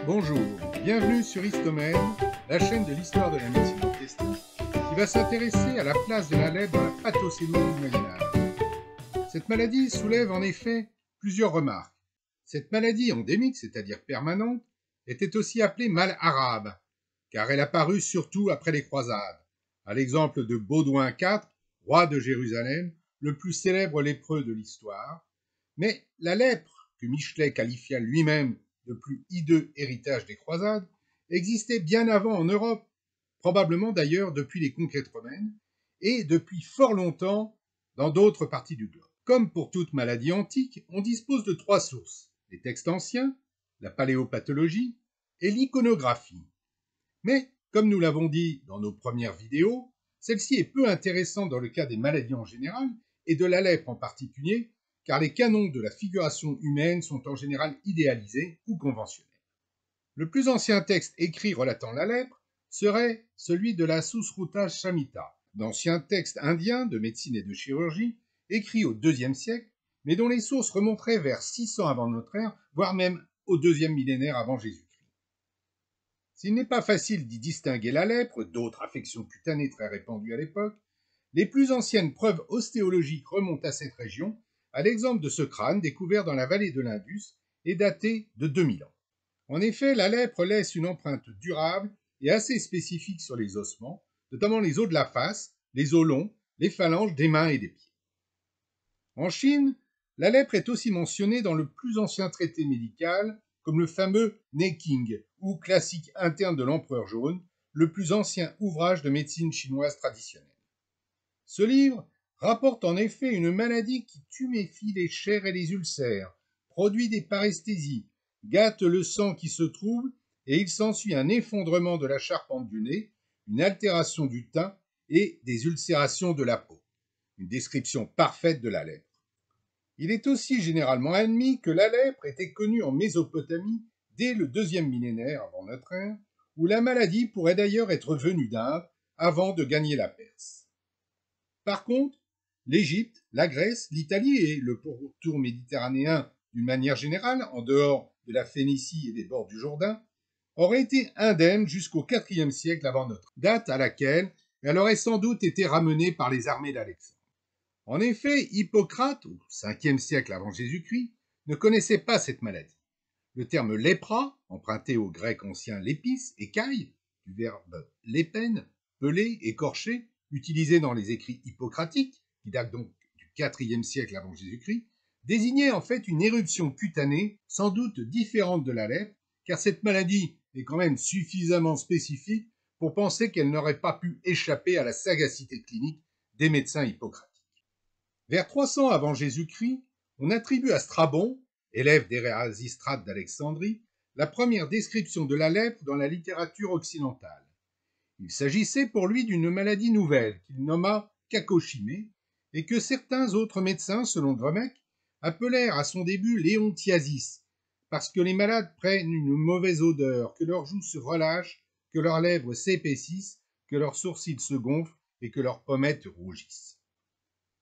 Bonjour, bienvenue sur Histomène, la chaîne de l'histoire de la médecine digestive, qui va s'intéresser à la place de la lèpre dans la pathocémie du Moyen-Âge. Cette maladie soulève en effet plusieurs remarques. Cette maladie endémique, c'est-à-dire permanente, était aussi appelée mal arabe, car elle apparut surtout après les croisades, à l'exemple de Baudouin IV, roi de Jérusalem, le plus célèbre lépreux de l'histoire. Mais la lèpre, que Michelet qualifia lui-même de plus hideux héritage des croisades, existait bien avant en Europe, probablement d'ailleurs depuis les conquêtes romaines, et depuis fort longtemps dans d'autres parties du globe. Comme pour toute maladie antique, on dispose de trois sources: les textes anciens, la paléopathologie et l'iconographie. Mais, comme nous l'avons dit dans nos premières vidéos, celle-ci est peu intéressante dans le cas des maladies en général et de la lèpre en particulier, car les canons de la figuration humaine sont en général idéalisés ou conventionnels. Le plus ancien texte écrit relatant la lèpre serait celui de la Susruta Samhita, d'ancien texte indien de médecine et de chirurgie, écrit au IIe siècle, mais dont les sources remonteraient vers 600 avant notre ère, voire même au deuxième millénaire avant Jésus-Christ. S'il n'est pas facile d'y distinguer la lèpre d'autres affections cutanées très répandues à l'époque, les plus anciennes preuves ostéologiques remontent à cette région, à l'exemple de ce crâne découvert dans la vallée de l'Indus et daté de 2000 ans. En effet, la lèpre laisse une empreinte durable et assez spécifique sur les ossements, notamment les os de la face, les os longs, les phalanges des mains et des pieds. En Chine, la lèpre est aussi mentionnée dans le plus ancien traité médical, comme le fameux Neqing, ou classique interne de l'empereur jaune, le plus ancien ouvrage de médecine chinoise traditionnelle. Ce livre rapporte en effet une maladie qui tuméfie les chairs et les ulcères, produit des paresthésies, gâte le sang qui se trouble, et il s'ensuit un effondrement de la charpente du nez, une altération du teint et des ulcérations de la peau. Une description parfaite de la lèpre. Il est aussi généralement admis que la lèpre était connue en Mésopotamie dès le deuxième millénaire avant notre ère, où la maladie pourrait d'ailleurs être venue d'Inde avant de gagner la Perse. Par contre, l'Égypte, la Grèce, l'Italie et le pourtour méditerranéen d'une manière générale, en dehors de la Phénicie et des bords du Jourdain, auraient été indemnes jusqu'au IVe siècle avant notre ère, date à laquelle elle aurait sans doute été ramenée par les armées d'Alexandre. En effet, Hippocrate, au 5e siècle avant Jésus-Christ, ne connaissait pas cette maladie. Le terme lépra, emprunté au grec ancien lépis, écaille, du verbe lépen, peler, écorcher, utilisé dans les écrits hippocratiques, qui datent donc du IVe siècle avant Jésus-Christ, désignait en fait une éruption cutanée, sans doute différente de la lèpre, car cette maladie est quand même suffisamment spécifique pour penser qu'elle n'aurait pas pu échapper à la sagacité clinique des médecins hippocratiques. Vers 300 avant Jésus-Christ, on attribue à Strabon, élève d'Érasistrate d'Alexandrie, la première description de la lèpre dans la littérature occidentale. Il s'agissait pour lui d'une maladie nouvelle qu'il nomma cacochimée et que certains autres médecins, selon Gromec, appelèrent à son début léontiasis, parce que les malades prennent une mauvaise odeur, que leurs joues se relâchent, que leurs lèvres s'épaississent, que leurs sourcils se gonflent et que leurs pommettes rougissent.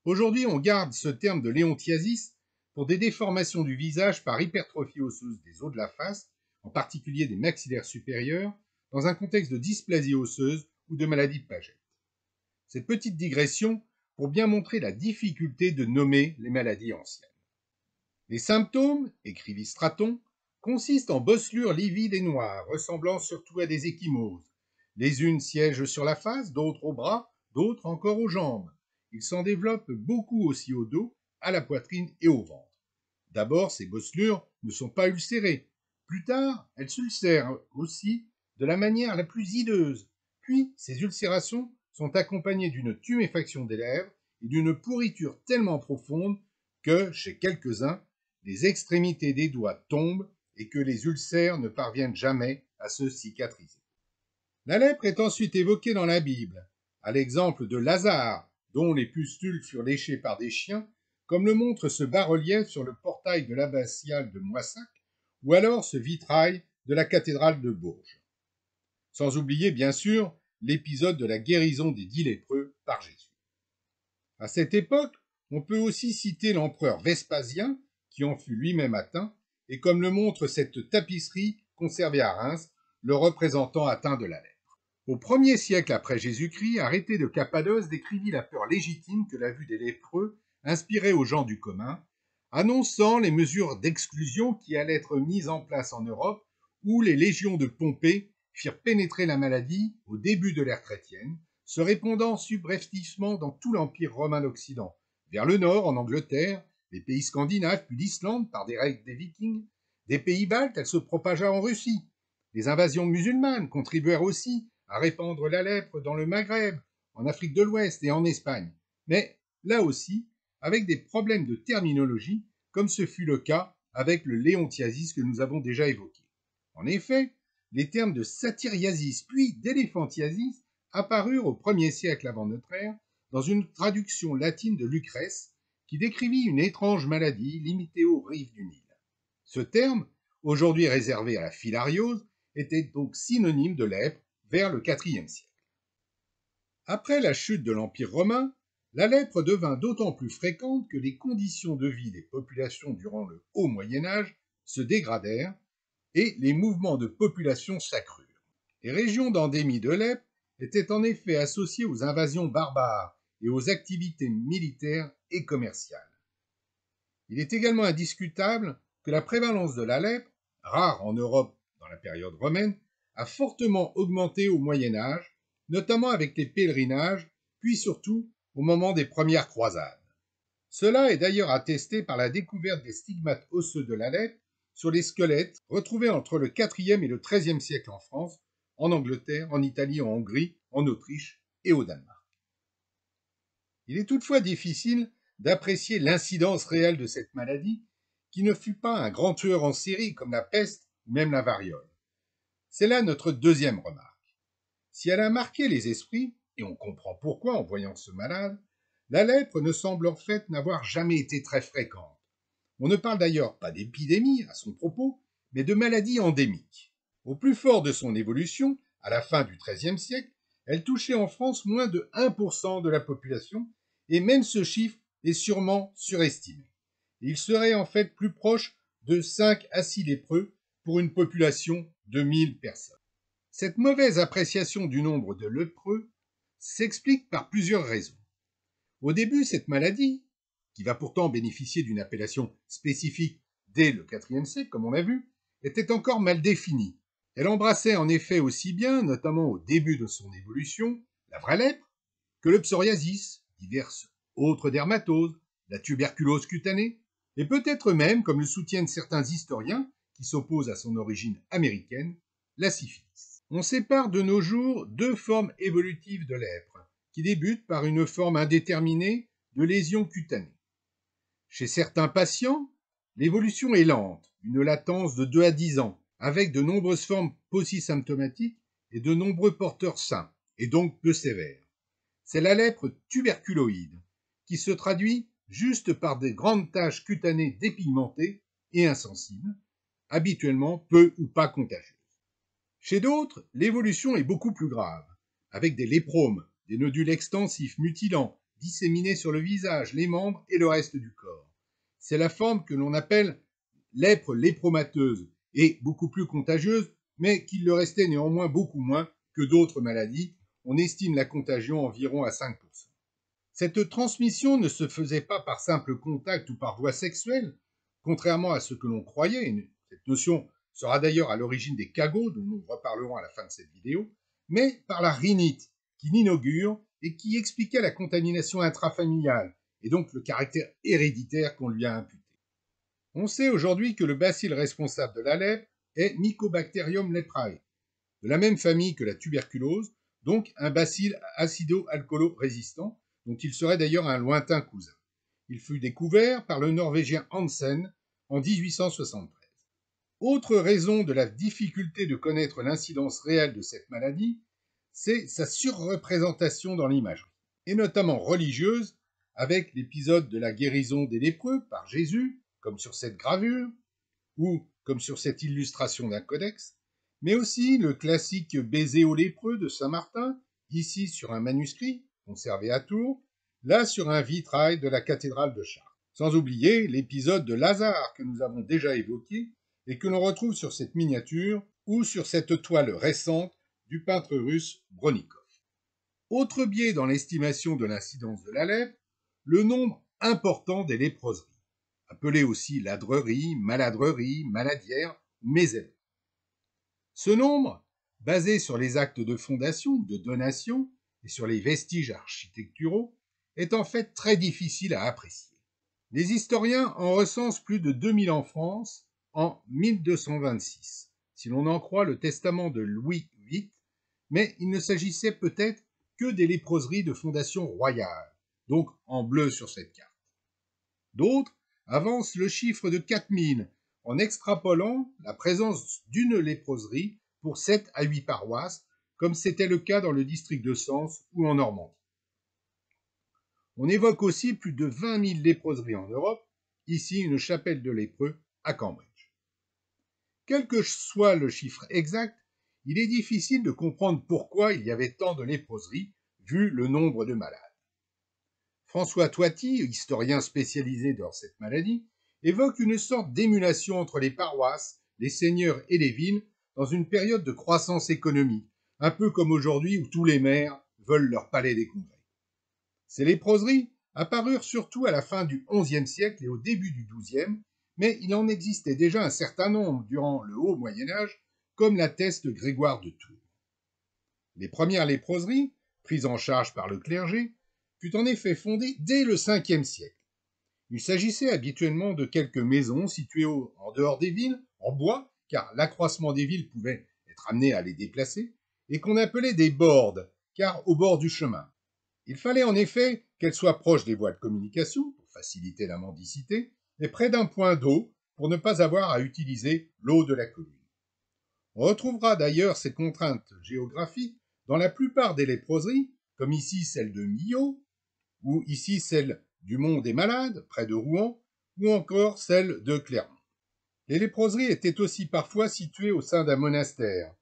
Aujourd'hui, on garde ce terme de léontiasis pour des déformations du visage par hypertrophie osseuse des os de la face, en particulier des maxillaires supérieurs, dans un contexte de dysplasie osseuse ou de maladie de Paget. Cette petite digression pour bien montrer la difficulté de nommer les maladies anciennes. Les symptômes, écrivit Straton, consistent en bosselures livides et noires, ressemblant surtout à des ecchymoses. Les unes siègent sur la face, d'autres au bras, d'autres encore aux jambes. Il s'en développe beaucoup aussi au dos, à la poitrine et au ventre. D'abord, ces bosselures ne sont pas ulcérées. Plus tard, elles s'ulcèrent aussi de la manière la plus hideuse. Puis, ces ulcérations sont accompagnées d'une tuméfaction des lèvres et d'une pourriture tellement profonde que, chez quelques-uns, les extrémités des doigts tombent et que les ulcères ne parviennent jamais à se cicatriser. La lèpre est ensuite évoquée dans la Bible, à l'exemple de Lazare, dont les pustules furent léchées par des chiens, comme le montre ce bas-relief sur le portail de l'abbatiale de Moissac, ou alors ce vitrail de la cathédrale de Bourges. Sans oublier, bien sûr, l'épisode de la guérison des 10 lépreux par Jésus. À cette époque, on peut aussi citer l'empereur Vespasien, qui en fut lui-même atteint, et comme le montre cette tapisserie conservé à Reims, le représentant atteint de la lèpre. Au 1er siècle après Jésus-Christ, Arrêté de Cappadoce décrivit la peur légitime que la vue des lépreux inspirait aux gens du commun, annonçant les mesures d'exclusion qui allaient être mises en place en Europe, où les légions de Pompée firent pénétrer la maladie au début de l'ère chrétienne, se répandant subrepticement dans tout l'Empire romain d'Occident, vers le nord en Angleterre, les pays scandinaves, puis l'Islande par des règles des Vikings, des pays baltes, elle se propagea en Russie. Les invasions musulmanes contribuèrent aussi à répandre la lèpre dans le Maghreb, en Afrique de l'Ouest et en Espagne. Mais là aussi, avec des problèmes de terminologie, comme ce fut le cas avec le léontiasis que nous avons déjà évoqué. En effet, les termes de satyriasis puis d'éléphantiasis apparurent au 1er siècle avant notre ère dans une traduction latine de Lucrèce qui décrivit une étrange maladie limitée aux rives du Nil. Ce terme, aujourd'hui réservé à la filariose, était donc synonyme de lèpre vers le IVe siècle. Après la chute de l'Empire romain, la lèpre devint d'autant plus fréquente que les conditions de vie des populations durant le Haut Moyen Âge se dégradèrent et les mouvements de population s'accrurent. Les régions d'endémie de lèpre étaient en effet associées aux invasions barbares et aux activités militaires et commerciales. Il est également indiscutable que la prévalence de la lèpre, rare en Europe dans la période romaine, a fortement augmenté au Moyen Âge, notamment avec les pèlerinages, puis surtout au moment des premières croisades. Cela est d'ailleurs attesté par la découverte des stigmates osseux de la lèpre sur les squelettes retrouvés entre le IVe et le XIIIe siècle en France, en Angleterre, en Italie, en Hongrie, en Autriche et au Danemark. Il est toutefois difficile d'apprécier l'incidence réelle de cette maladie, qui ne fut pas un grand tueur en série comme la peste ou même la variole. C'est là notre deuxième remarque. Si elle a marqué les esprits, et on comprend pourquoi en voyant ce malade, la lèpre ne semble en fait n'avoir jamais été très fréquente. On ne parle d'ailleurs pas d'épidémie à son propos, mais de maladie endémique. Au plus fort de son évolution, à la fin du XIIIe siècle, elle touchait en France moins de 1% de la population, et même ce chiffre est sûrement surestimé. Il serait en fait plus proche de 5 à 6 lépreux pour une population de 1000 personnes. Cette mauvaise appréciation du nombre de lépreux s'explique par plusieurs raisons. Au début, cette maladie, qui va pourtant bénéficier d'une appellation spécifique dès le IVe siècle, comme on l'a vu, était encore mal définie. Elle embrassait en effet aussi bien, notamment au début de son évolution, la vraie lèpre, que le psoriasis, diverses autres dermatoses, la tuberculose cutanée, et peut-être même, comme le soutiennent certains historiens qui s'opposent à son origine américaine, la syphilis. On sépare de nos jours deux formes évolutives de lèpre, qui débutent par une forme indéterminée de lésion cutanée. Chez certains patients, l'évolution est lente, une latence de 2 à 10 ans, avec de nombreuses formes paucisymptomatiques et de nombreux porteurs sains, et donc peu sévères. C'est la lèpre tuberculoïde, qui se traduit juste par des grandes taches cutanées dépigmentées et insensibles, habituellement peu ou pas contagieuses. Chez d'autres, l'évolution est beaucoup plus grave, avec des lépromes, des nodules extensifs mutilants, disséminés sur le visage, les membres et le reste du corps. C'est la forme que l'on appelle lèpre lépromateuse, et beaucoup plus contagieuse, mais qu'il le restait néanmoins beaucoup moins que d'autres maladies. On estime la contagion environ à 5%. Cette transmission ne se faisait pas par simple contact ou par voie sexuelle, contrairement à ce que l'on croyait. Cette notion sera d'ailleurs à l'origine des cagots, dont nous reparlerons à la fin de cette vidéo, mais par la rhinite, qui l'inaugure et qui expliquait la contamination intrafamiliale, et donc le caractère héréditaire qu'on lui a imputé. On sait aujourd'hui que le bacille responsable de la lèpre est Mycobacterium leprae, de la même famille que la tuberculose, donc un bacille acido-alcoolo-résistant, dont il serait d'ailleurs un lointain cousin. Il fut découvert par le Norvégien Hansen en 1873. Autre raison de la difficulté de connaître l'incidence réelle de cette maladie, c'est sa surreprésentation dans l'imagerie, et notamment religieuse, avec l'épisode de la guérison des lépreux par Jésus, comme sur cette gravure, ou comme sur cette illustration d'un codex, mais aussi le classique baiser aux lépreux de Saint-Martin, ici sur un manuscrit, conservé à Tours, là sur un vitrail de la cathédrale de Chartres. Sans oublier l'épisode de Lazare que nous avons déjà évoqué et que l'on retrouve sur cette miniature ou sur cette toile récente du peintre russe Bronikov. Autre biais dans l'estimation de l'incidence de la lèpre, le nombre important des léproseries, appelées aussi ladreries, maladreries, maladières ou mézèles. Ce nombre, basé sur les actes de fondation ou de donation et sur les vestiges architecturaux, est en fait très difficile à apprécier. Les historiens en recensent plus de 2000 en France en 1226, si l'on en croit le testament de Louis VIII, mais il ne s'agissait peut-être que des léproseries de fondation royale, donc en bleu sur cette carte. D'autres avancent le chiffre de 4000 en extrapolant la présence d'une léproserie pour 7 à 8 paroisses, comme c'était le cas dans le district de Sens ou en Normandie. On évoque aussi plus de 20 000 léproseries en Europe, ici une chapelle de lépreux à Cambridge. Quel que soit le chiffre exact, il est difficile de comprendre pourquoi il y avait tant de léproseries, vu le nombre de malades. François Toiti, historien spécialisé dans cette maladie, évoque une sorte d'émulation entre les paroisses, les seigneurs et les villes dans une période de croissance économique, un peu comme aujourd'hui où tous les maires veulent leur palais des congrès. Ces léproseries apparurent surtout à la fin du XIe siècle et au début du XIIe, mais il en existait déjà un certain nombre durant le haut Moyen-Âge, comme l'atteste Grégoire de Tours. Les premières léproseries, prises en charge par le clergé, fut en effet fondée dès le Ve siècle. Il s'agissait habituellement de quelques maisons situées en dehors des villes, en bois, car l'accroissement des villes pouvait être amené à les déplacer, et qu'on appelait des bordes, car au bord du chemin. Il fallait en effet qu'elles soient proches des voies de communication, pour faciliter la mendicité, et près d'un point d'eau, pour ne pas avoir à utiliser l'eau de la commune. On retrouvera d'ailleurs ces contraintes géographiques dans la plupart des léproseries, comme ici celle de Millau, ou ici celle du Mont des Malades, près de Rouen, ou encore celle de Clermont. Les léproseries étaient aussi parfois situées au sein d'un monastère.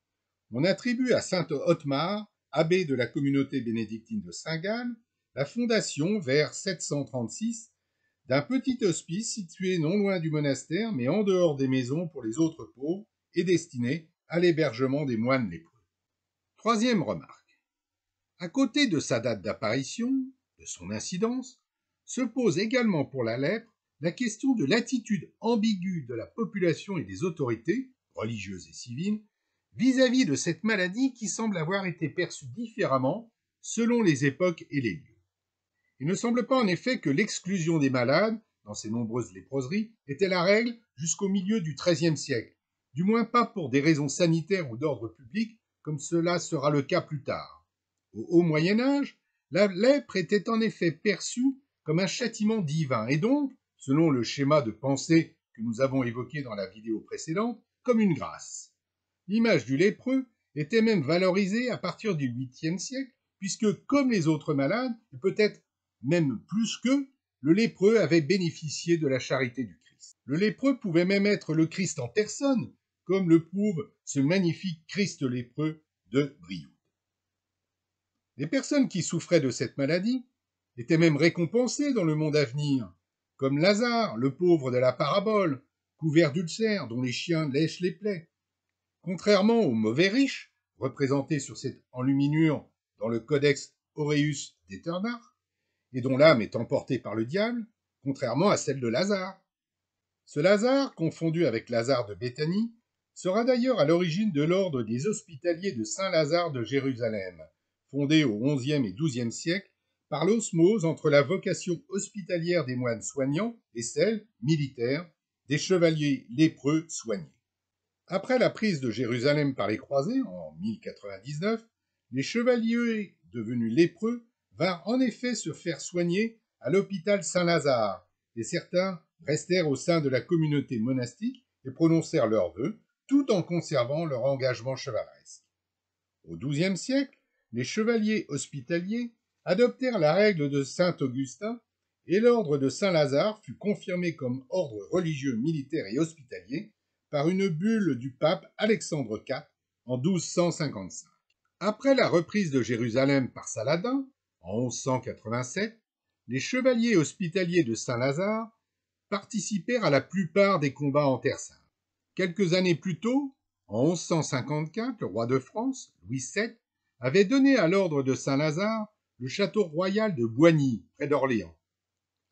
On attribue à saint Otmar, abbé de la communauté bénédictine de Saint-Gall, la fondation, vers 736, d'un petit hospice situé non loin du monastère, mais en dehors des maisons pour les autres pauvres, et destiné à l'hébergement des moines lépreux. Troisième remarque. À côté de sa date d'apparition, de son incidence, se pose également pour la lèpre la question de l'attitude ambiguë de la population et des autorités, religieuses et civiles, vis-à-vis de cette maladie qui semble avoir été perçue différemment selon les époques et les lieux. Il ne semble pas en effet que l'exclusion des malades, dans ces nombreuses léproseries, était la règle jusqu'au milieu du XIIIe siècle, du moins pas pour des raisons sanitaires ou d'ordre public, comme cela sera le cas plus tard. Au haut Moyen Âge, la lèpre était en effet perçue comme un châtiment divin, et donc, selon le schéma de pensée que nous avons évoqué dans la vidéo précédente, comme une grâce. L'image du lépreux était même valorisée à partir du 8e siècle, puisque, comme les autres malades, et peut-être même plus qu'eux, le lépreux avait bénéficié de la charité du Christ. Le lépreux pouvait même être le Christ en personne, comme le prouve ce magnifique Christ lépreux de Brioude. Les personnes qui souffraient de cette maladie étaient même récompensées dans le monde à venir, comme Lazare, le pauvre de la parabole, couvert d'ulcères dont les chiens lèchent les plaies. Contrairement aux mauvais riches, représentés sur cette enluminure dans le Codex Aureus d'Etternach, et dont l'âme est emportée par le diable, contrairement à celle de Lazare. Ce Lazare, confondu avec Lazare de Béthanie, sera d'ailleurs à l'origine de l'ordre des Hospitaliers de Saint-Lazare de Jérusalem, fondé au XIe et XIIe siècle par l'osmose entre la vocation hospitalière des moines soignants et celle, militaire, des chevaliers lépreux soignés. Après la prise de Jérusalem par les croisés en 1099, les chevaliers devenus lépreux vinrent en effet se faire soigner à l'hôpital Saint-Lazare, et certains restèrent au sein de la communauté monastique et prononcèrent leurs vœux, tout en conservant leur engagement chevaleresque. Au XIIe siècle, les chevaliers hospitaliers adoptèrent la règle de saint Augustin, et l'ordre de Saint-Lazare fut confirmé comme ordre religieux militaire et hospitalier par une bulle du pape Alexandre IV en 1255. Après la reprise de Jérusalem par Saladin, en 1187, les chevaliers hospitaliers de Saint-Lazare participèrent à la plupart des combats en Terre Sainte. Quelques années plus tôt, en 1154, le roi de France, Louis VII, avait donné à l'ordre de Saint-Lazare le château royal de Boigny, près d'Orléans.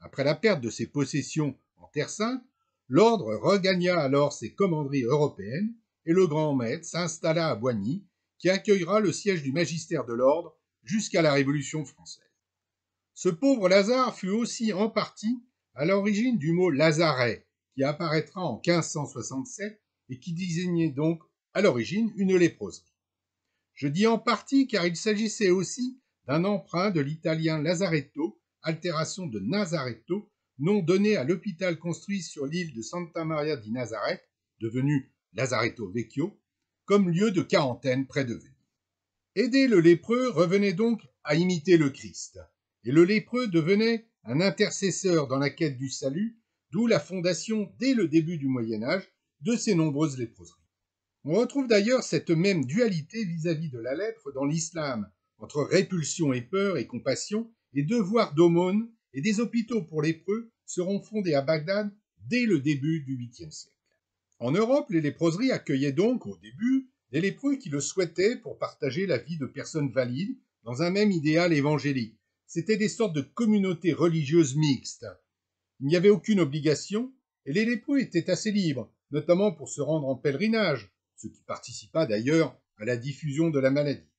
Après la perte de ses possessions en Terre Sainte, l'ordre regagna alors ses commanderies européennes et le grand maître s'installa à Boigny, qui accueillera le siège du magistère de l'ordre jusqu'à la Révolution française. Ce pauvre Lazare fut aussi en partie à l'origine du mot lazaret, qui apparaîtra en 1567 et qui désignait donc à l'origine une léproserie. Je dis en partie car il s'agissait aussi d'un emprunt de l'italien lazaretto, altération de Nazaretto, nom donné à l'hôpital construit sur l'île de Santa Maria di Nazareth, devenu Lazaretto Vecchio, comme lieu de quarantaine près de Venise. Aider le lépreux revenait donc à imiter le Christ, et le lépreux devenait un intercesseur dans la quête du salut, d'où la fondation dès le début du Moyen Âge de ces nombreuses léproseries. On retrouve d'ailleurs cette même dualité vis-à-vis de la lèpre dans l'islam, entre répulsion et peur et compassion, et devoir d'aumône, et des hôpitaux pour lépreux seront fondés à Bagdad dès le début du 8e siècle. En Europe, les léproseries accueillaient donc, au début, des lépreux qui le souhaitaient pour partager la vie de personnes valides dans un même idéal évangélique. C'étaient des sortes de communautés religieuses mixtes. Il n'y avait aucune obligation, et les lépreux étaient assez libres, notamment pour se rendre en pèlerinage, ce qui participa d'ailleurs à la diffusion de la maladie.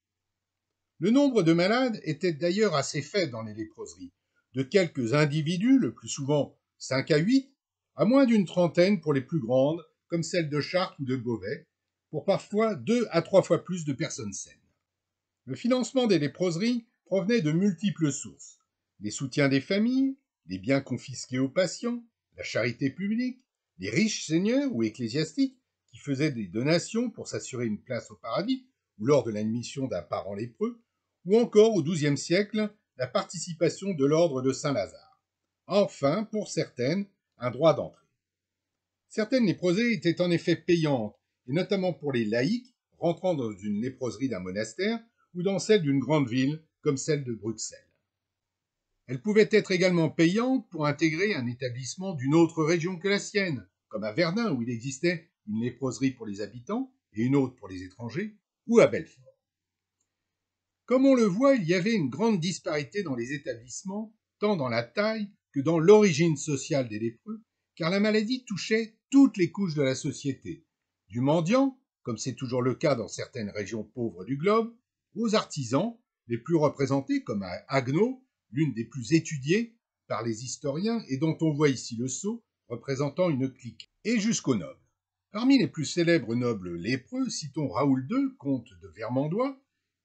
Le nombre de malades était d'ailleurs assez faible dans les léproseries, de quelques individus, le plus souvent 5 à 8, à moins d'une trentaine pour les plus grandes, comme celle de Chartres ou de Beauvais, pour parfois 2 à 3 fois plus de personnes saines. Le financement des léproseries provenait de multiples sources: les soutiens des familles, les biens confisqués aux patients, la charité publique, les riches seigneurs ou ecclésiastiques qui faisaient des donations pour s'assurer une place au paradis ou lors de l'admission d'un parent lépreux, ou encore au XIIe siècle la participation de l'ordre de Saint-Lazare. Enfin, pour certaines, un droit d'entrée. Certaines léproseries étaient en effet payantes, et notamment pour les laïcs rentrant dans une léproserie d'un monastère ou dans celle d'une grande ville comme celle de Bruxelles. Elles pouvaient être également payantes pour intégrer un établissement d'une autre région que la sienne, comme à Verdun où il existait une léproserie pour les habitants et une autre pour les étrangers, ou à Belfort. Comme on le voit, il y avait une grande disparité dans les établissements, tant dans la taille que dans l'origine sociale des lépreux, car la maladie touchait toutes les couches de la société, du mendiant, comme c'est toujours le cas dans certaines régions pauvres du globe, aux artisans, les plus représentés comme à Haguenau, l'une des plus étudiées par les historiens et dont on voit ici le sceau représentant une clique, et jusqu'aux nobles. Parmi les plus célèbres nobles lépreux, citons Raoul II, comte de Vermandois,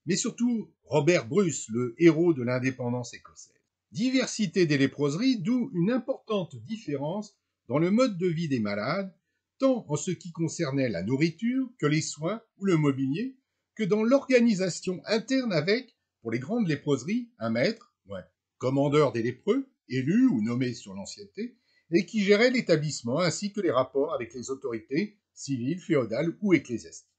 mais surtout Robert Bruce, le héros de l'indépendance écossaise. Diversité des léproseries, d'où une importante différence dans le mode de vie des malades, tant en ce qui concernait la nourriture que les soins ou le mobilier, que dans l'organisation interne avec, pour les grandes léproseries, un maître, ou un commandeur des lépreux, élu ou nommé sur l'ancienneté, et qui gérait l'établissement ainsi que les rapports avec les autorités civiles, féodales ou ecclésiastiques.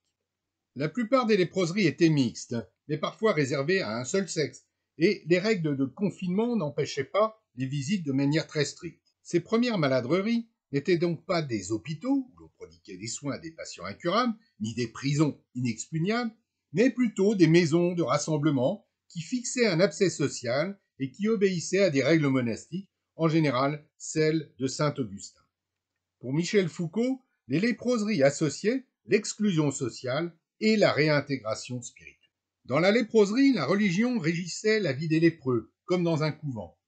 La plupart des léproseries étaient mixtes, mais parfois réservées à un seul sexe, et les règles de confinement n'empêchaient pas les visites de manière très stricte. Ces premières maladreries n'étaient donc pas des hôpitaux, où l'on prodiguait des soins à des patients incurables, ni des prisons inexpugnables, mais plutôt des maisons de rassemblement qui fixaient un abcès social et qui obéissaient à des règles monastiques, en général celles de Saint-Augustin. Pour Michel Foucault, les léproseries associaient l'exclusion sociale et la réintégration spirituelle. Dans la léproserie, la religion régissait la vie des lépreux, comme dans un couvent.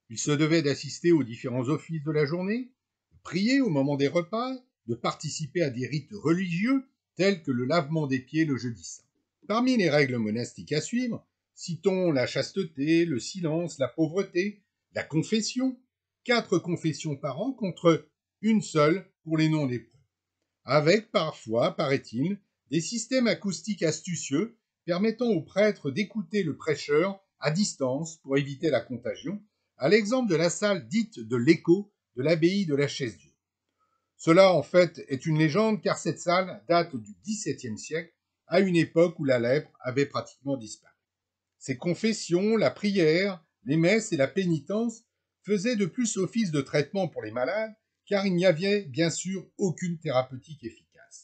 Ils se devaient d'assister aux différents offices de la journée, de prier au moment des repas, de participer à des rites religieux tels que le lavement des pieds le jeudi saint. Parmi les règles monastiques à suivre, citons la chasteté, le silence, la pauvreté, la confession, 4 confessions par an contre une seule pour les non-lépreux, avec parfois, paraît-il, des systèmes acoustiques astucieux permettant aux prêtres d'écouter le prêcheur à distance pour éviter la contagion, à l'exemple de la salle dite de l'écho de l'abbaye de la Chaise-Dieu. Cela, en fait, est une légende car cette salle date du XVIIe siècle, à une époque où la lèpre avait pratiquement disparu. Ces confessions, la prière, les messes et la pénitence faisaient de plus office de traitement pour les malades, car il n'y avait bien sûr aucune thérapeutique efficace.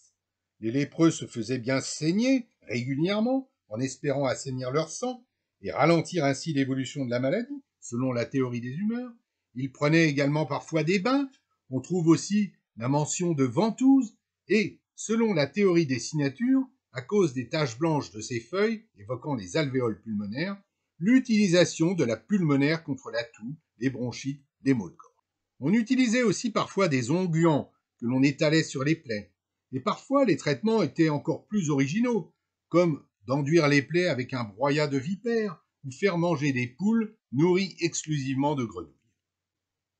Les lépreux se faisaient bien saigner régulièrement en espérant assainir leur sang et ralentir ainsi l'évolution de la maladie, selon la théorie des humeurs. Ils prenaient également parfois des bains. On trouve aussi la mention de ventouses et, selon la théorie des signatures, à cause des taches blanches de ces feuilles évoquant les alvéoles pulmonaires, l'utilisation de la pulmonaire contre la toux, les bronchites, les maux de gorge. On utilisait aussi parfois des onguents que l'on étalait sur les plaies. Et parfois, les traitements étaient encore plus originaux, comme d'enduire les plaies avec un broyat de vipère ou faire manger des poules nourries exclusivement de grenouilles.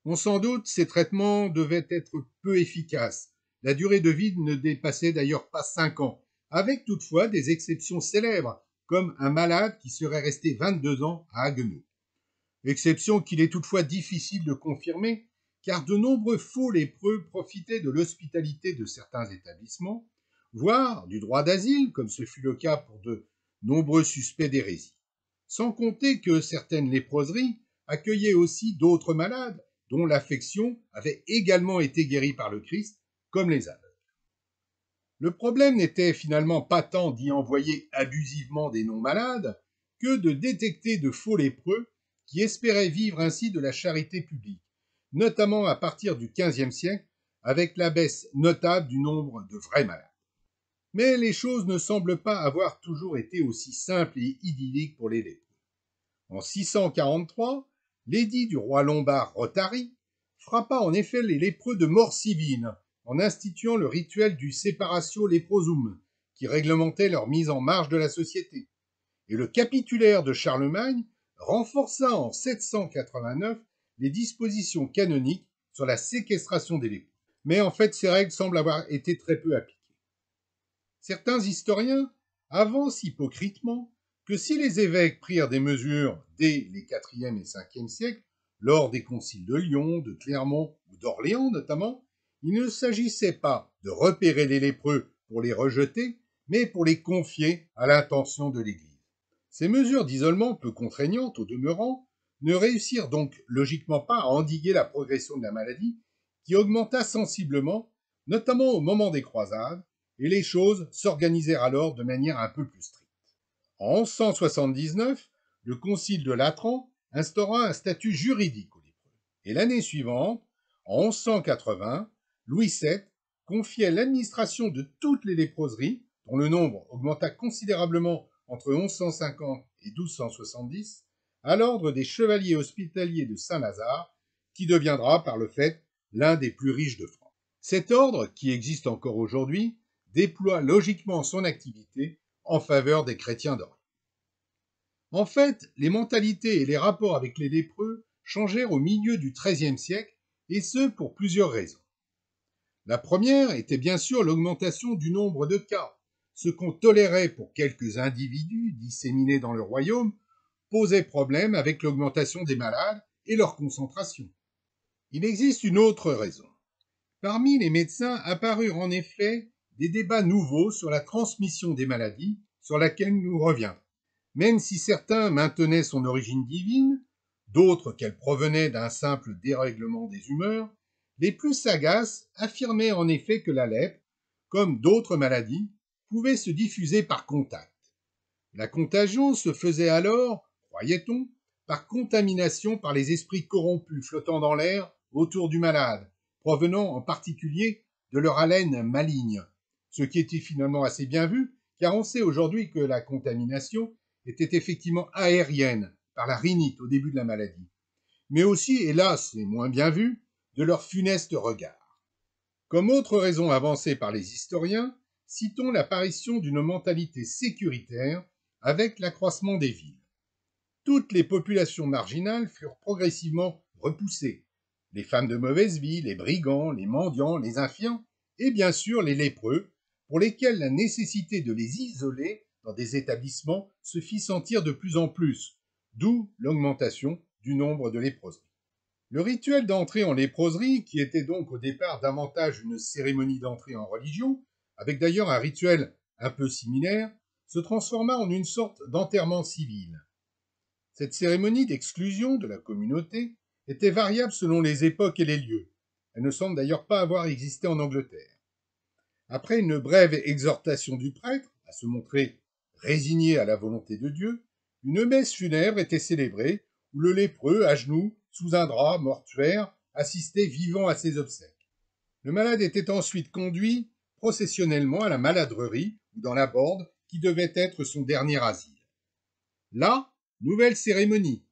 On s'en doute, ces traitements devaient être peu efficaces. La durée de vie ne dépassait d'ailleurs pas 5 ans, avec toutefois des exceptions célèbres, comme un malade qui serait resté 22 ans à Haguenau. Exception qu'il est toutefois difficile de confirmer, car de nombreux faux lépreux profitaient de l'hospitalité de certains établissements, voire du droit d'asile, comme ce fut le cas pour de nombreux suspects d'hérésie. Sans compter que certaines léproseries accueillaient aussi d'autres malades dont l'affection avait également été guérie par le Christ, comme les aveugles. Le problème n'était finalement pas tant d'y envoyer abusivement des non-malades que de détecter de faux lépreux qui espéraient vivre ainsi de la charité publique, notamment à partir du XVe siècle, avec la baisse notable du nombre de vrais malades. Mais les choses ne semblent pas avoir toujours été aussi simples et idylliques pour les lépreux. En 643, l'édit du roi lombard Rothari frappa en effet les lépreux de mort civile en instituant le rituel du separatio leprosum, qui réglementait leur mise en marge de la société. Et le capitulaire de Charlemagne renforça en 789 les dispositions canoniques sur la séquestration des lépreux. Mais en fait, ces règles semblent avoir été très peu appliquées. Certains historiens avancent hypocritement que si les évêques prirent des mesures dès les IVe et Ve siècles, lors des conciles de Lyon, de Clermont ou d'Orléans notamment, il ne s'agissait pas de repérer les lépreux pour les rejeter, mais pour les confier à l'intention de l'Église. Ces mesures d'isolement peu contraignantes au demeurant ne réussirent donc logiquement pas à endiguer la progression de la maladie, qui augmenta sensiblement, notamment au moment des croisades, et les choses s'organisèrent alors de manière un peu plus stricte. En 1179, le concile de Latran instaura un statut juridique aux lépreux. Et l'année suivante, en 1180, Louis VII confiait l'administration de toutes les léproseries, dont le nombre augmenta considérablement entre 1150 et 1270, à l'ordre des chevaliers hospitaliers de Saint-Lazare, qui deviendra par le fait l'un des plus riches de France. Cet ordre, qui existe encore aujourd'hui, déploie logiquement son activité en faveur des chrétiens d'Orient. En fait, les mentalités et les rapports avec les lépreux changèrent au milieu du XIIIe siècle, et ce pour plusieurs raisons. La première était bien sûr l'augmentation du nombre de cas. Ce qu'on tolérait pour quelques individus disséminés dans le royaume posait problème avec l'augmentation des malades et leur concentration. Il existe une autre raison. Parmi les médecins apparurent en effet des débats nouveaux sur la transmission des maladies, sur laquelle nous reviendrons. Même si certains maintenaient son origine divine, d'autres qu'elle provenait d'un simple dérèglement des humeurs, les plus sagaces affirmaient en effet que la lèpre, comme d'autres maladies, pouvait se diffuser par contact. La contagion se faisait alors, croyait-on, par contamination par les esprits corrompus flottant dans l'air autour du malade, provenant en particulier de leur haleine maligne, ce qui était finalement assez bien vu, car on sait aujourd'hui que la contamination était effectivement aérienne par la rhinite au début de la maladie, mais aussi, hélas, et moins bien vu, de leur funeste regard. Comme autre raison avancée par les historiens, citons l'apparition d'une mentalité sécuritaire avec l'accroissement des villes. Toutes les populations marginales furent progressivement repoussées. Les femmes de mauvaise vie, les brigands, les mendiants, les infirmes, et bien sûr les lépreux, pour lesquels la nécessité de les isoler dans des établissements se fit sentir de plus en plus, d'où l'augmentation du nombre de léproseries. Le rituel d'entrée en léproserie, qui était donc au départ davantage une cérémonie d'entrée en religion, avec d'ailleurs un rituel un peu similaire, se transforma en une sorte d'enterrement civil. Cette cérémonie d'exclusion de la communauté était variable selon les époques et les lieux. Elle ne semble d'ailleurs pas avoir existé en Angleterre. Après une brève exhortation du prêtre à se montrer résigné à la volonté de Dieu, une messe funèbre était célébrée où le lépreux, à genoux, sous un drap mortuaire, assistait vivant à ses obsèques. Le malade était ensuite conduit processionnellement à la maladrerie ou dans la borde qui devait être son dernier asile. Là, nouvelle cérémonie.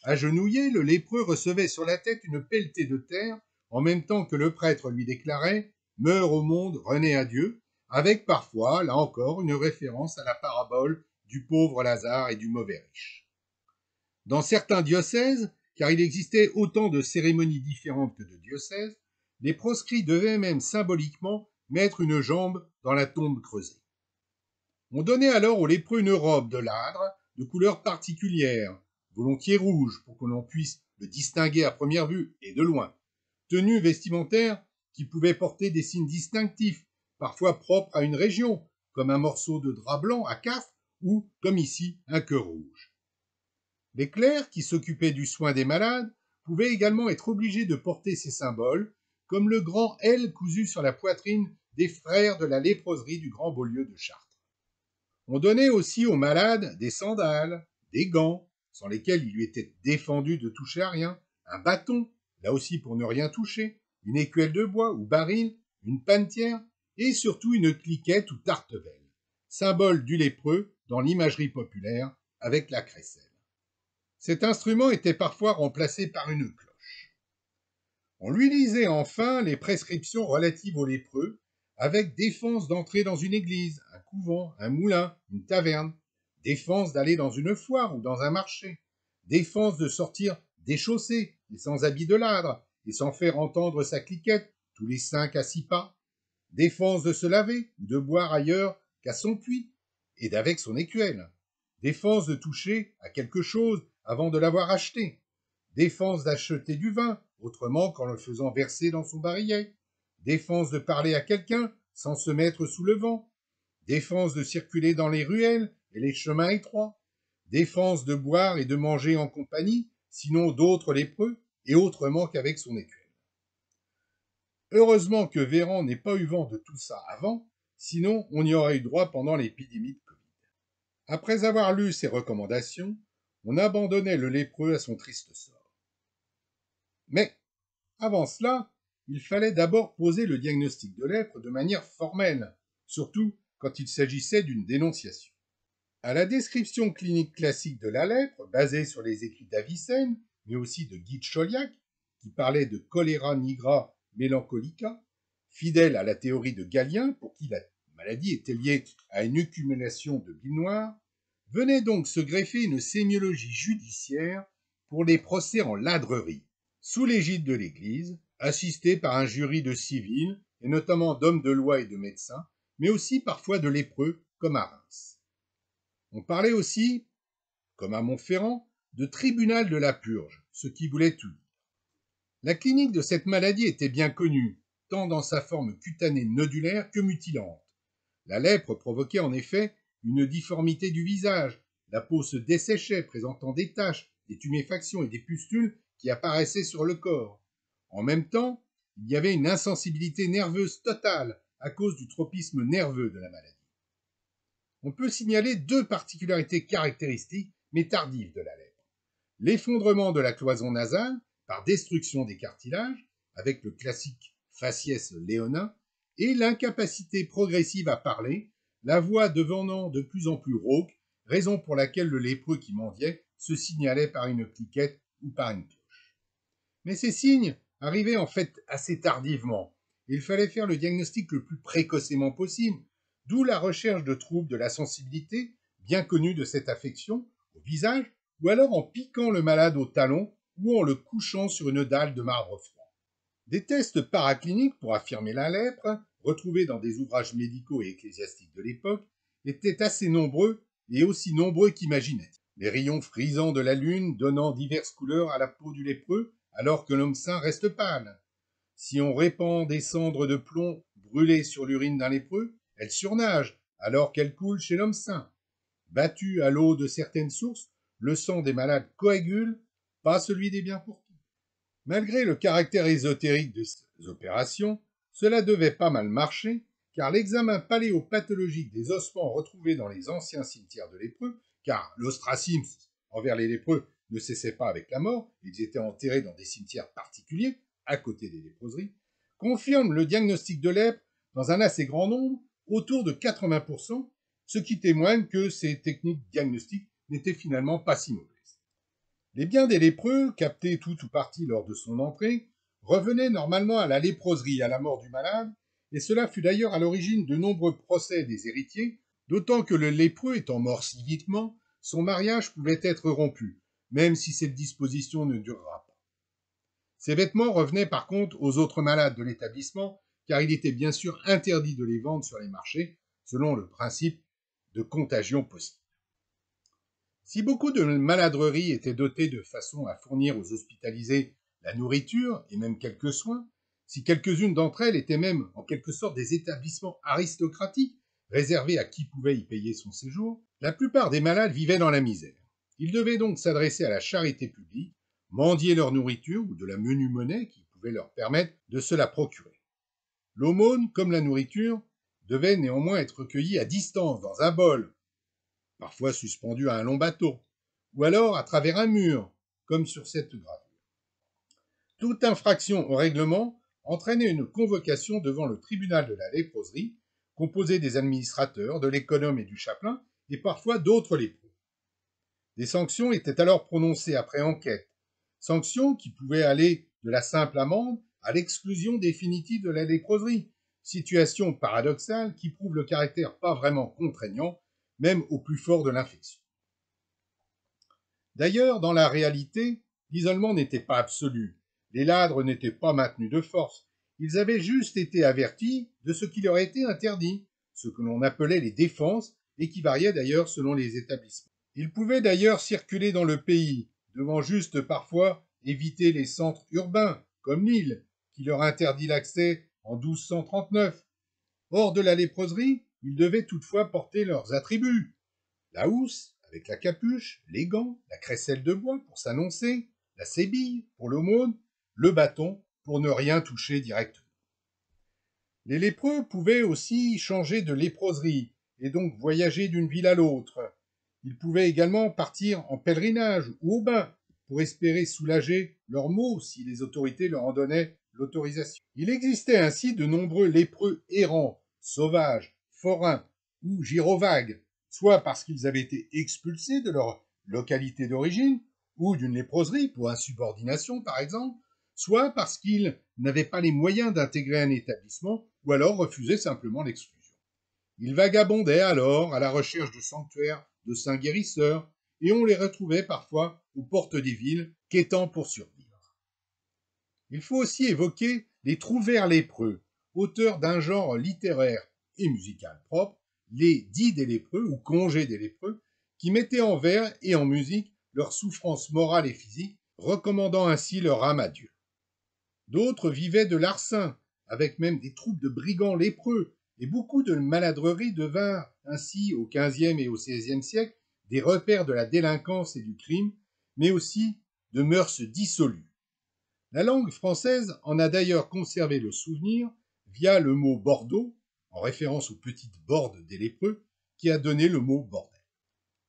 Agenouillé, le lépreux recevait sur la tête une pelletée de terre en même temps que le prêtre lui déclarait « Meurs au monde, renais à Dieu », avec parfois, là encore, une référence à la parabole du pauvre Lazare et du mauvais riche. Dans certains diocèses, car il existait autant de cérémonies différentes que de diocèses, les proscrits devaient même symboliquement mettre une jambe dans la tombe creusée. On donnait alors au lépreux une robe de ladre de couleur particulière, volontiers rouge pour que l'on puisse le distinguer à première vue et de loin, tenue vestimentaire qui pouvait porter des signes distinctifs, parfois propres à une région, comme un morceau de drap blanc à cafre ou, comme ici, un cœur rouge. Les clercs qui s'occupaient du soin des malades pouvaient également être obligés de porter ces symboles, comme le grand L cousu sur la poitrine des frères de la léproserie du Grand Beaulieu de Chartres. On donnait aussi aux malades des sandales, des gants, sans lesquels il lui était défendu de toucher à rien, un bâton, là aussi pour ne rien toucher, une écuelle de bois ou baril, une panetière, et surtout une cliquette ou tartevelle, symbole du lépreux dans l'imagerie populaire avec la crécelle. Cet instrument était parfois remplacé par une cloche. On lui lisait enfin les prescriptions relatives aux lépreux, avec défense d'entrer dans une église, un couvent, un moulin, une taverne, défense d'aller dans une foire ou dans un marché, défense de sortir déchaussé et sans habit de ladre, et sans faire entendre sa cliquette tous les 5 à 6 pas, défense de se laver ou de boire ailleurs qu'à son puits, et d'avec son écuelle, défense de toucher à quelque chose avant de l'avoir acheté, défense d'acheter du vin, autrement qu'en le faisant verser dans son barillet, défense de parler à quelqu'un sans se mettre sous le vent, défense de circuler dans les ruelles et les chemins étroits, défense de boire et de manger en compagnie, sinon d'autres lépreux, et autrement qu'avec son écuelle. Heureusement que Véran n'ait pas eu vent de tout ça avant, sinon on y aurait eu droit pendant l'épidémie de Covid. Après avoir lu ces recommandations, on abandonnait le lépreux à son triste sort. Mais, avant cela, il fallait d'abord poser le diagnostic de lèpre de manière formelle, surtout quand il s'agissait d'une dénonciation. À la description clinique classique de la lèpre, basée sur les écrits d'Avicenne, mais aussi de Guy de Chauliac, qui parlait de choléra nigra melancholica, fidèle à la théorie de Galien, pour qui la maladie était liée à une accumulation de bile noire, venait donc se greffer une sémiologie judiciaire pour les procès en ladrerie, sous l'égide de l'Église, assistée par un jury de civils, et notamment d'hommes de loi et de médecins, mais aussi parfois de lépreux, comme à Reims. On parlait aussi, comme à Montferrand, de tribunal de la purge, ce qui voulait tout dire. La clinique de cette maladie était bien connue, tant dans sa forme cutanée nodulaire que mutilante. La lèpre provoquait en effet une difformité du visage, la peau se desséchait, présentant des taches, des tuméfactions et des pustules qui apparaissaient sur le corps. En même temps, il y avait une insensibilité nerveuse totale à cause du tropisme nerveux de la maladie. On peut signaler 2 particularités caractéristiques mais tardives de la lèpre. L'effondrement de la cloison nasale par destruction des cartilages, avec le classique faciès léonin, et l'incapacité progressive à parler, la voix devenant de plus en plus rauque, raison pour laquelle le lépreux qui mendiait se signalait par une cliquette ou par une cloche. Mais ces signes arrivaient en fait assez tardivement. Il fallait faire le diagnostic le plus précocement possible, d'où la recherche de troubles de la sensibilité, bien connus de cette affection, au visage, ou alors en piquant le malade au talon ou en le couchant sur une dalle de marbre froid. Des tests paracliniques pour affirmer la lèpre, retrouvés dans des ouvrages médicaux et ecclésiastiques de l'époque, étaient assez nombreux et aussi nombreux qu'imaginatifs. Les rayons frisants de la lune donnant diverses couleurs à la peau du lépreux, alors que l'homme sain reste pâle. Si on répand des cendres de plomb brûlées sur l'urine d'un lépreux, elle surnage, alors qu'elle coule chez l'homme sain. Battu à l'eau de certaines sources, le sang des malades coagule, pas celui des bien portants. Malgré le caractère ésotérique de ces opérations, cela devait pas mal marcher, car l'examen paléopathologique des ossements retrouvés dans les anciens cimetières de lépreux, car l'ostracisme envers les lépreux ne cessait pas avec la mort, ils étaient enterrés dans des cimetières particuliers, à côté des léproseries, confirme le diagnostic de lèpre dans un assez grand nombre, autour de 80%, ce qui témoigne que ces techniques diagnostiques n'étaient finalement pas si mauvaises. Les biens des lépreux, captés tout ou partie lors de son entrée, revenaient normalement à la léproserie à la mort du malade, et cela fut d'ailleurs à l'origine de nombreux procès des héritiers, d'autant que le lépreux étant mort si vitement, son mariage pouvait être rompu, même si cette disposition ne durera pas. Ces vêtements revenaient par contre aux autres malades de l'établissement, car il était bien sûr interdit de les vendre sur les marchés, selon le principe de contagion possible. Si beaucoup de maladreries étaient dotées de façon à fournir aux hospitalisés la nourriture et même quelques soins, si quelques-unes d'entre elles étaient même en quelque sorte des établissements aristocratiques réservés à qui pouvait y payer son séjour, la plupart des malades vivaient dans la misère. Ils devaient donc s'adresser à la charité publique, mendier leur nourriture ou de la menue monnaie qui pouvait leur permettre de se la procurer. L'aumône, comme la nourriture, devait néanmoins être recueillie à distance dans un bol, parfois suspendu à un long bateau, ou alors à travers un mur, comme sur cette gravure. Toute infraction au règlement entraînait une convocation devant le tribunal de la léproserie, composé des administrateurs, de l'économe et du chapelain, et parfois d'autres lépreux. Des sanctions étaient alors prononcées après enquête, sanctions qui pouvaient aller de la simple amende à l'exclusion définitive de la léproserie, situation paradoxale qui prouve le caractère pas vraiment contraignant, même au plus fort de l'infection. D'ailleurs, dans la réalité, l'isolement n'était pas absolu. Les ladres n'étaient pas maintenus de force. Ils avaient juste été avertis de ce qui leur était interdit, ce que l'on appelait les défenses, et qui variait d'ailleurs selon les établissements. Ils pouvaient d'ailleurs circuler dans le pays, devant juste parfois éviter les centres urbains, comme Lille, qui leur interdit l'accès en 1239. Hors de la léproserie, ils devaient toutefois porter leurs attributs. La housse, avec la capuche, les gants, la crécelle de bois pour s'annoncer, la sébille pour l'aumône, le bâton pour ne rien toucher directement. Les lépreux pouvaient aussi changer de léproserie et donc voyager d'une ville à l'autre. Ils pouvaient également partir en pèlerinage ou au bain pour espérer soulager leurs maux si les autorités leur en donnaient l'autorisation. Il existait ainsi de nombreux lépreux errants, sauvages, forains ou gyrovagues, soit parce qu'ils avaient été expulsés de leur localité d'origine ou d'une léproserie pour insubordination par exemple, soit parce qu'ils n'avaient pas les moyens d'intégrer un établissement ou alors refusaient simplement l'exclusion. Ils vagabondaient alors à la recherche de sanctuaires, de saints guérisseurs, et on les retrouvait parfois aux portes des villes, quêtant pour survivre. Il faut aussi évoquer les trouvères lépreux, auteurs d'un genre littéraire et musical propre, les dits des lépreux ou congés des lépreux, qui mettaient en vers et en musique leurs souffrances morales et physiques, recommandant ainsi leur âme à Dieu. D'autres vivaient de larcin, avec même des troupes de brigands lépreux, et beaucoup de maladreries devinrent ainsi au XVe et au XVIe siècle des repères de la délinquance et du crime, mais aussi de mœurs dissolues. La langue française en a d'ailleurs conservé le souvenir via le mot Bordeaux, en référence aux petites bordes des lépreux, qui a donné le mot bordel.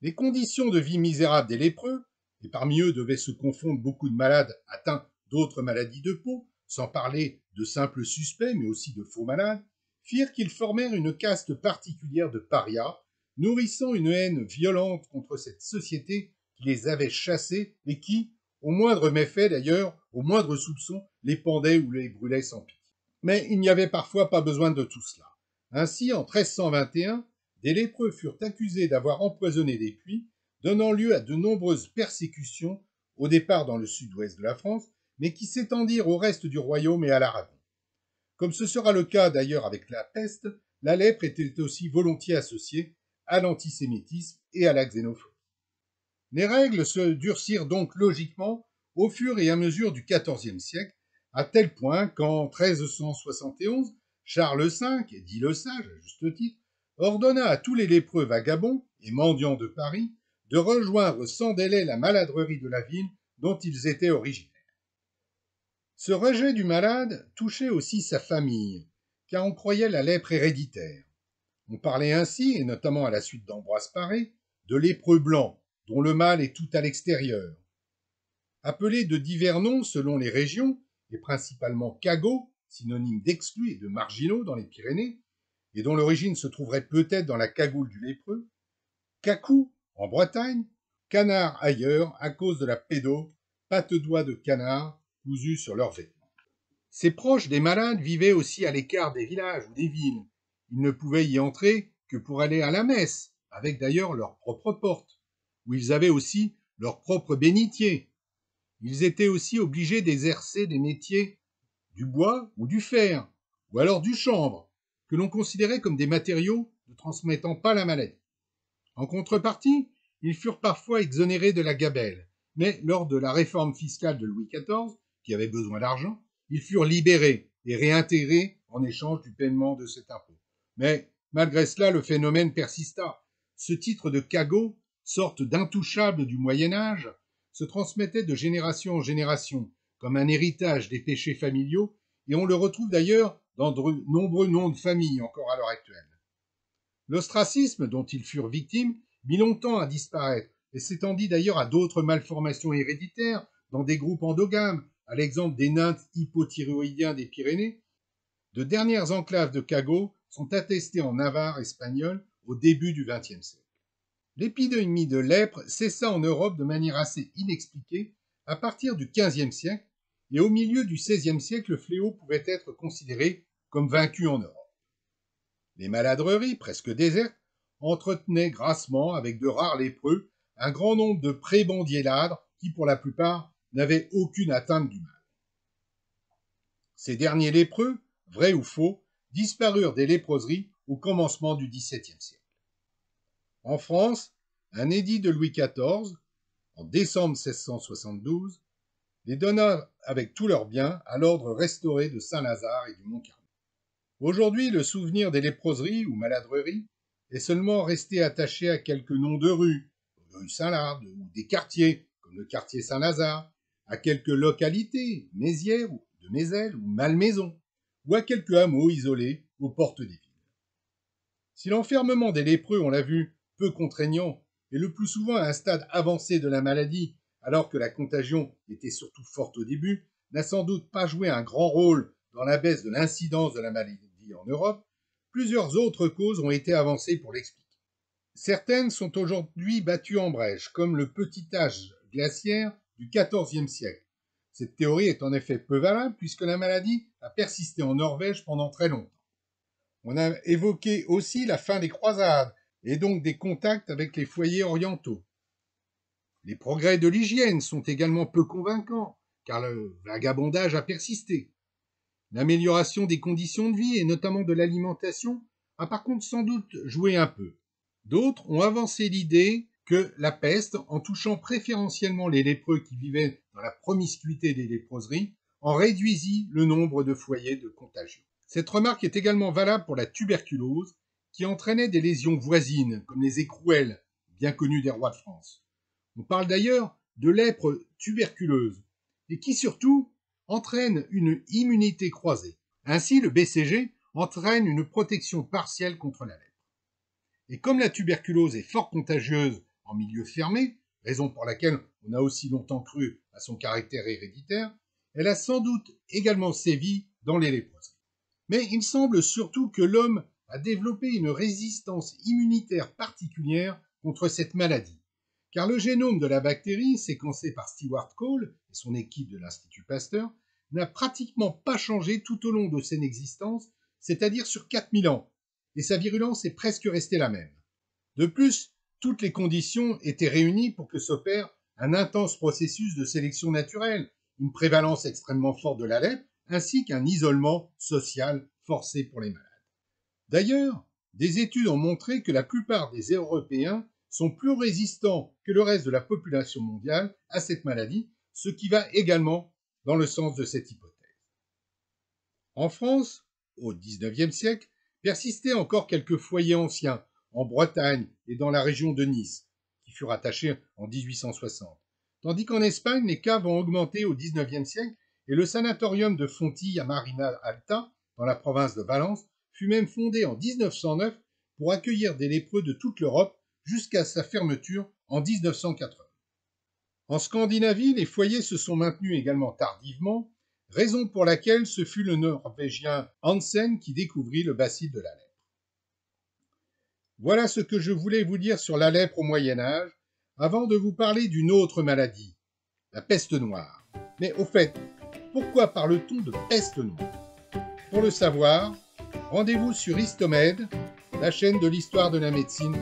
Les conditions de vie misérables des lépreux, et parmi eux devaient se confondre beaucoup de malades atteints d'autres maladies de peau, sans parler de simples suspects, mais aussi de faux malades, firent qu'ils formèrent une caste particulière de parias, nourrissant une haine violente contre cette société qui les avait chassés et qui, au moindre méfait d'ailleurs, au moindre soupçon, les pendait ou les brûlait sans pitié. Mais il n'y avait parfois pas besoin de tout cela. Ainsi, en 1321, des lépreux furent accusés d'avoir empoisonné des puits, donnant lieu à de nombreuses persécutions, au départ dans le sud-ouest de la France, mais qui s'étendirent au reste du royaume et à l'Aragon. Comme ce sera le cas d'ailleurs avec la peste, la lèpre était aussi volontiers associée à l'antisémitisme et à la xénophobie. Les règles se durcirent donc logiquement au fur et à mesure du XIVe siècle, à tel point qu'en 1371, Charles V, dit le Sage à juste titre, ordonna à tous les lépreux vagabonds et mendiants de Paris de rejoindre sans délai la maladrerie de la ville dont ils étaient originaires. Ce rejet du malade touchait aussi sa famille, car on croyait la lèpre héréditaire. On parlait ainsi, et notamment à la suite d'Ambroise Paré, de lépreux blancs, dont le mâle est tout à l'extérieur. Appelés de divers noms selon les régions, et principalement cagots, synonyme d'exclus et de marginaux dans les Pyrénées, et dont l'origine se trouverait peut-être dans la cagoule du lépreux, cacou en Bretagne, canard ailleurs à cause de la pédo, patte-doigts de canard cousus sur leurs vêtements. Ces proches des malades vivaient aussi à l'écart des villages ou des villes. Ils ne pouvaient y entrer que pour aller à la messe, avec d'ailleurs leur propre porte, où ils avaient aussi leur propre bénitier. Ils étaient aussi obligés d'exercer des métiers du bois ou du fer, ou alors du chanvre, que l'on considérait comme des matériaux ne transmettant pas la maladie. En contrepartie, ils furent parfois exonérés de la gabelle, mais lors de la réforme fiscale de Louis XIV, qui avait besoin d'argent, ils furent libérés et réintégrés en échange du paiement de cet impôt. Mais malgré cela, le phénomène persista. Ce titre de cagot, sorte d'intouchable du Moyen Âge, se transmettait de génération en génération, comme un héritage des péchés familiaux, et on le retrouve d'ailleurs dans de nombreux noms de famille encore à l'heure actuelle. L'ostracisme dont ils furent victimes mit longtemps à disparaître, et s'étendit d'ailleurs à d'autres malformations héréditaires dans des groupes endogames, à l'exemple des nymphes hypothyroïdiens des Pyrénées. De dernières enclaves de cagots sont attestées en Navarre espagnole au début du XXe siècle. L'épidémie de lèpre cessa en Europe de manière assez inexpliquée à partir du XVe siècle, et au milieu du XVIe siècle, le fléau pouvait être considéré comme vaincu en Europe. Les maladreries, presque désertes, entretenaient grassement, avec de rares lépreux, un grand nombre de prébendiers ladres qui, pour la plupart, n'avaient aucune atteinte du mal. Ces derniers lépreux, vrais ou faux, disparurent des léproseries au commencement du XVIIe siècle. En France, un édit de Louis XIV, en décembre 1672, les donna avec tous leurs biens à l'ordre restauré de Saint-Lazare et du Mont-Carmel. Aujourd'hui, le souvenir des léproseries ou maladreries est seulement resté attaché à quelques noms de rues, rue Saint-Lard, ou des quartiers, comme le quartier Saint-Lazare, à quelques localités, Mézières, ou de Mézelles, ou Malmaison, ou à quelques hameaux isolés aux portes des villes. Si l'enfermement des lépreux, on l'a vu, peu contraignant, et le plus souvent à un stade avancé de la maladie, alors que la contagion était surtout forte au début, n'a sans doute pas joué un grand rôle dans la baisse de l'incidence de la maladie en Europe, plusieurs autres causes ont été avancées pour l'expliquer. Certaines sont aujourd'hui battues en brèche, comme le petit âge glaciaire du XIVe siècle. Cette théorie est en effet peu valable puisque la maladie a persisté en Norvège pendant très longtemps. On a évoqué aussi la fin des croisades et donc des contacts avec les foyers orientaux. Les progrès de l'hygiène sont également peu convaincants, car le vagabondage a persisté. L'amélioration des conditions de vie, et notamment de l'alimentation, a par contre sans doute joué un peu. D'autres ont avancé l'idée que la peste, en touchant préférentiellement les lépreux qui vivaient dans la promiscuité des léproseries, en réduisit le nombre de foyers de contagion. Cette remarque est également valable pour la tuberculose, qui entraînait des lésions voisines, comme les écrouelles, bien connues des rois de France. On parle d'ailleurs de lèpre tuberculeuse, et qui surtout entraîne une immunité croisée. Ainsi, le BCG entraîne une protection partielle contre la lèpre. Et comme la tuberculose est fort contagieuse en milieu fermé, raison pour laquelle on a aussi longtemps cru à son caractère héréditaire, elle a sans doute également sévi dans les léproseries. Mais il semble surtout que l'homme a développé une résistance immunitaire particulière contre cette maladie, car le génome de la bactérie, séquencé par Stewart Cole et son équipe de l'Institut Pasteur, n'a pratiquement pas changé tout au long de son existence, c'est-à-dire sur 4000 ans, et sa virulence est presque restée la même. De plus, toutes les conditions étaient réunies pour que s'opère un intense processus de sélection naturelle, une prévalence extrêmement forte de la lèpre, ainsi qu'un isolement social forcé pour les malades. D'ailleurs, des études ont montré que la plupart des Européens sont plus résistants que le reste de la population mondiale à cette maladie, ce qui va également dans le sens de cette hypothèse. En France, au XIXe siècle, persistaient encore quelques foyers anciens, en Bretagne et dans la région de Nice, qui fut rattachée en 1860. Tandis qu'en Espagne, les cas vont augmenter au XIXe siècle et le sanatorium de Fontille à Marina Alta, dans la province de Valence, fut même fondée en 1909 pour accueillir des lépreux de toute l'Europe jusqu'à sa fermeture en 1980. En Scandinavie, les foyers se sont maintenus également tardivement, raison pour laquelle ce fut le Norvégien Hansen qui découvrit le bacille de la lèpre. Voilà ce que je voulais vous dire sur la lèpre au Moyen Âge, avant de vous parler d'une autre maladie, la peste noire. Mais au fait, pourquoi parle-t-on de peste noire? Pour le savoir, rendez-vous sur Histomed, la chaîne de l'histoire de la médecine